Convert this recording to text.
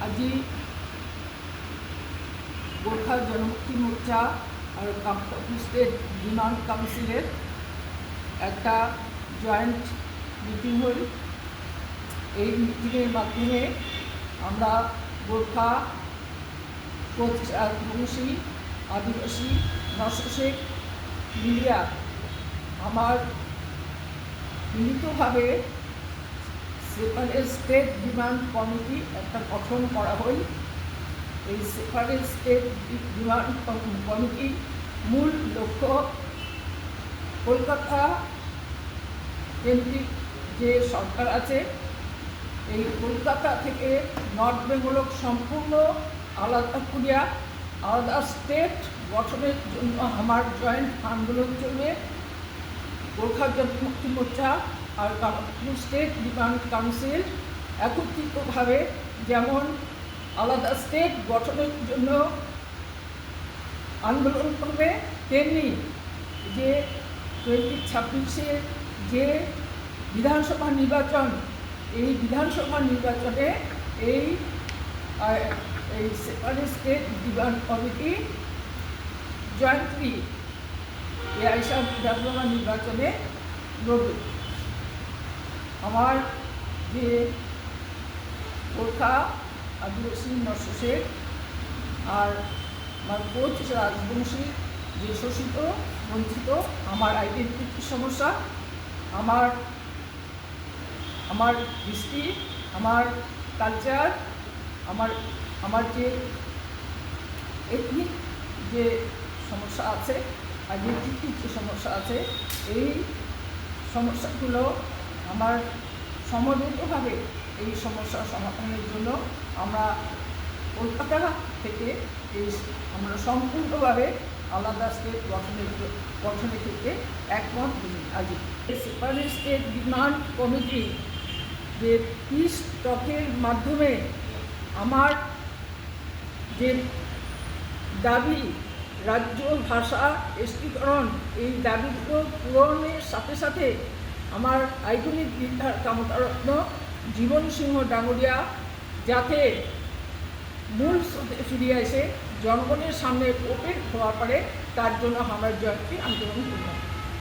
আজি গোর্খা জনমুক্তি মোর্চা আর state demand কাউন্সিলের একটা জয়েন্ট মিটিং হল। এই মিটিংয়ের মাধ্যমে আমরা গোর্খা, বংশী, আদিবাসী, নশোশেখ মিলিয়া আমার মিলিতভাবে সেপারেট স্টেট ডিমান্ড কমিটি একটা গঠন করা হয়। এই সেপারেট স্টেট ডিমান্ড কমিটির মূল লক্ষ্য কলকাতা কেন্দ্রিক যে সরকার আছে, এই কলকাতা থেকে নর্থ বেঙ্গলক সম্পূর্ণ আলাদা করিয়া আলাদা স্টেট গঠনের জন্য আমার জয়েন্ট আন্দোলন চলবে। গোর্খা জনমুক্তি মোর্চা আর স্টেট ডিমান্ড কাউন্সিল একত্রিতভাবে যেমন আলাদা স্টেট গঠনের জন্য আন্দোলন করবে, তেমনি যে 2026 যে বিধানসভা নির্বাচন, এই বিধানসভা নির্বাচনে এই separate state demand committee jointly এইসব বিধানসভা নির্বাচনে লড়বে। আমার যে গোর্খা, আদিবাসী, নশোশেখ আর আমার কোচ রাজবংশী যে শোষিত বঞ্চিত, আমার আইডেন্টিটির সমস্যা, আমার হিস্ট্রি, আমার কালচার, আমার যে এথনিক যে সমস্যা আছে, আইডেন্টিটির যে সমস্যা আছে, এই সমস্যাগুলো আমার সমন্বিতভাবে এই সমস্যার সমাধানের জন্য আমরা কলকাতা থেকে আমরা সম্পূর্ণভাবে আলাদা স্টেট গঠনের ক্ষেত্রে একমত আছি। সেপারেট স্টেট ডিমান্ড কমিটি যে পিস টকের মাধ্যমে আমার যে দাবি রাজ্য ভাষা এসটিকরণ, এই দাবিগুলো পূরণের সাথে সাথে আমার আইকনিক বিদ্যার কামতারত্ন জীবন সিংহ ডাঙ্গরিয়া যাতে মূল স্রোতে ফিরে এসে জনগণের সামনে ওপেন হওয়া পারে, তার জন্য আমার জয়ন্তী আন্দোলন করলাম।